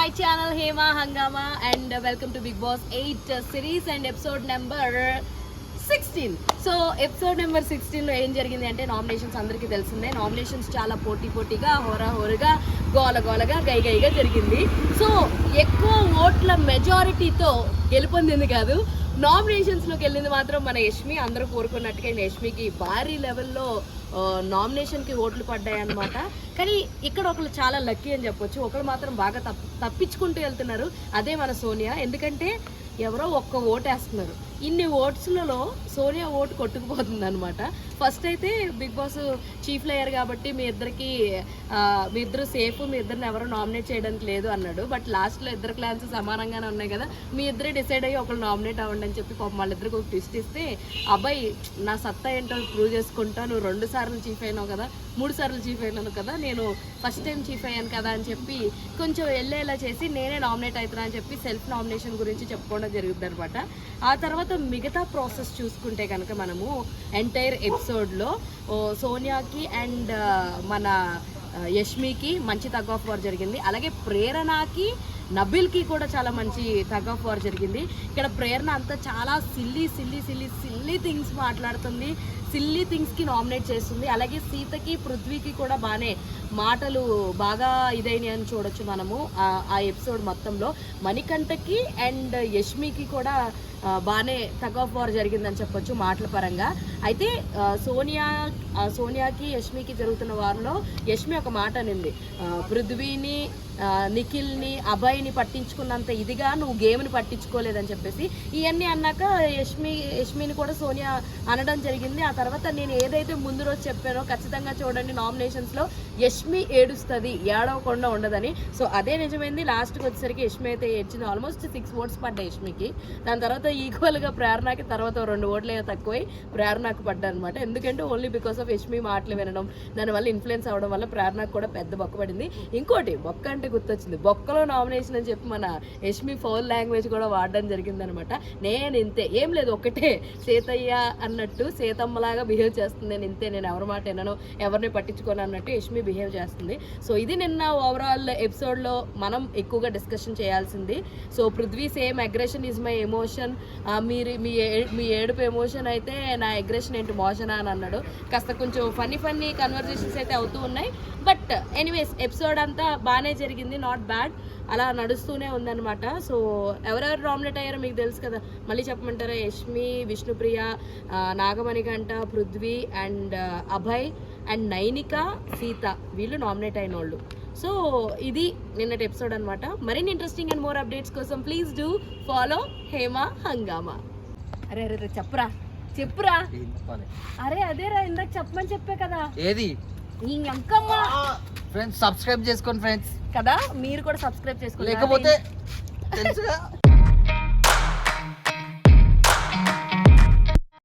my channel Hema Hangama and welcome to Bigg Boss 8 series and episode number 16. So episode number 16లో ఏం జరిగింది అంటే nominations అందరికీ తెలిసిందే. నామినేషన్స్ చాలా పోటీగా హోరాగా గోలగా గైగా జరిగింది. సో ఎక్కువ ఓట్ల మెజారిటీతో గెలుపొందింది కాదు, నామినేషన్స్లోకి వెళ్ళింది మాత్రం మన యష్మి. అందరూ కోరుకున్నట్టుగా యష్మికి భారీ లెవెల్లో నామినేషన్కి ఓట్లు పడ్డాయి అన్నమాట. కానీ ఇక్కడ ఒకళ్ళు చాలా లక్కీ అని చెప్పొచ్చు. ఒకరు మాత్రం బాగా తప్పించుకుంటూ వెళ్తున్నారు, అదే మన సోనియా. ఎందుకంటే ఎవరో ఒక్క ఓటు వేస్తున్నారు. ఇన్ని ఓట్స్లలో సోనియా ఓటు కొట్టుకుపోతుంది అనమాట. ఫస్ట్ అయితే బిగ్ బాస్ చీఫ్ లేయర్ కాబట్టి మీ ఇద్దరు సేఫ్, మీ ఇద్దరిని ఎవరో నామినేట్ చేయడానికి లేదు అన్నాడు. బట్ లాస్ట్లో ఇద్దరు క్లాన్స్ సమానంగానే ఉన్నాయి కదా, మీ ఇద్దరే డిసైడ్ అయ్యి ఒకరు నామినేట్ అవ్వండి అని చెప్పి పాపం వాళ్ళిద్దరికి ఒక ట్విస్ట్ ఇస్తే, అబ్బాయి నా సత్తా ఏంటో ప్రూవ్ చేసుకుంటా, నువ్వు 2 సార్లు చీఫ్ అయినావు కదా, 3 సార్లు చీఫ్ అయినాను కదా, నేను ఫస్ట్ టైం చీఫ్ అయ్యాను కదా అని చెప్పి కొంచెం వెళ్ళేలా చేసి నేనే నామినేట్ అవుతున్నా అని చెప్పి సెల్ఫ్ నామినేషన్ గురించి చెప్పుకోవడం జరుగుతుంది అనమాట. ఆ తర్వాత మిగతా ప్రాసెస్ చూసుకుంటే కనుక మనము ఎంటైర్ ఎపిసోడ్లో సోనియాకి అండ్ మన యష్మికి మంచి టగ్ ఆఫ్ వార్ జరిగింది. అలాగే ప్రేరణకి నబిల్కి కూడా చాలా మంచి టగ్ ఆఫ్ వార్ జరిగింది. ఇక్కడ ప్రేరణ అంతా చాలా సిల్లీ థింగ్స్ మాట్లాడుతుంది, సిల్లీ థింగ్స్కి నామినేట్ చేస్తుంది. అలాగే సీతకి పృథ్వీకి కూడా మాటలు బాగా ఇదైనాయి అని చూడొచ్చు మనము ఆ ఎపిసోడ్ మొత్తంలో. మణికంఠకి అండ్ యష్మికి కూడా బాగానే టగ్ ఆఫ్ వార్ జరిగిందని చెప్పొచ్చు మాటల పరంగా. అయితే సోనియాకి యష్మికి జరుగుతున్న వారిలో యష్మి ఒక మాట అనింది, పృథ్వీని నిఖిల్ని అభయ్ని పట్టించుకున్నంత ఇదిగా నువ్వు గేమ్ని పట్టించుకోలేదని చెప్పేసి ఇవన్నీ అన్నాక యష్మిని కూడా సోనియా అనడం జరిగింది. ఆ తర్వాత నేను ఏదైతే ముందు రోజు చెప్పానో ఖచ్చితంగా చూడండి నామినేషన్స్లో యష్మి ఏడుస్తుంది, ఏడవకుండా ఉండదని. సో అదే నిజమైంది. లాస్ట్కి వచ్చేసరికి యష్మి అయితే ఏడ్చింది. ఆల్మోస్ట్ 6 ఓట్స్ పడ్డాయి యష్మికి. దాని తర్వాత ఈక్వల్గా ప్రేరణకి తర్వాత 2 ఓట్లే తక్కువై ప్రేరణకు పడ్డాయి అనమాట. ఎందుకంటే ఓన్లీ బికాస్ ఆఫ్ యష్మి మాటలు వినడం, దానివల్ల ఇన్ఫ్లుయెన్స్ అవ్వడం వల్ల ప్రేరణకు కూడా పెద్ద బొక్క పడింది. ఇంకోటి బొక్క అంటే గుర్తొచ్చింది, బొక్కలో నామినేషన్ అని చెప్పి మన యష్మి ఫౌల్ లాంగ్వేజ్ కూడా వాడడం జరిగిందనమాట. నేను ఇంతే, ఏం లేదు, ఒకటే సీతయ్య అన్నట్టు సీతమ్మలాగా బిహేవ్ చేస్తుంది. నేను ఇంతే, నేను ఎవరి మాట వినను, ఎవరిని పట్టించుకోను అన్నట్టు యష్మి బిహేవ్ చేస్తుంది. సో ఇది నిన్న ఓవరాల్ ఎపిసోడ్లో మనం ఎక్కువగా డిస్కషన్ చేయాల్సింది. So Prithvi same aggression is my emotion, మీ ఏడుపు ఎమోషన్ అయితే నా అగ్రెషన్ ఏంటి మోషన్ అని అన్నాడు. కాస్త కొంచెం ఫన్నీ కన్వర్జేషన్స్ అయితే అవుతూ ఉన్నాయి. బట్ ఎనీవేస్ ఎపిసోడ్ అంతా బాగానే జరిగింది, నాట్ బ్యాడ్, అలా నడుస్తూనే ఉందన్నమాట. సో ఎవరెవరు నామినేట్ అయ్యారో మీకు తెలుసు కదా, మళ్ళీ చెప్పమంటారా? యష్మి, విష్ణుప్రియ, నాగమణికంఠ, పృథ్వీ అండ్ అభయ్ అండ్ నైనిక, సీత, వీళ్ళు నామినేట్ అయిన వాళ్ళు. సో ఇది నిన్నటి ఎపిసోడ్ అనమాట. మరిన్ని ఇంట్రెస్టింగ్ అండ్ మోర్ అప్డేట్స్ కోసం ప్లీజ్ డూ ఫాలో హేమా హంగామా. అరే చెప్పురా. అరే అదేరా, ఇందాక చెప్పమని చెప్పే కదా. ఏది ఇంకమ్మా ఫ్రెండ్స్ సబ్స్క్రైబ్ చేసుకోండి ఫ్రెండ్స్ కదా, మీరు కూడా సబ్స్క్రైబ్ చేసుకోండి. లేకపోతే తెలుసుగా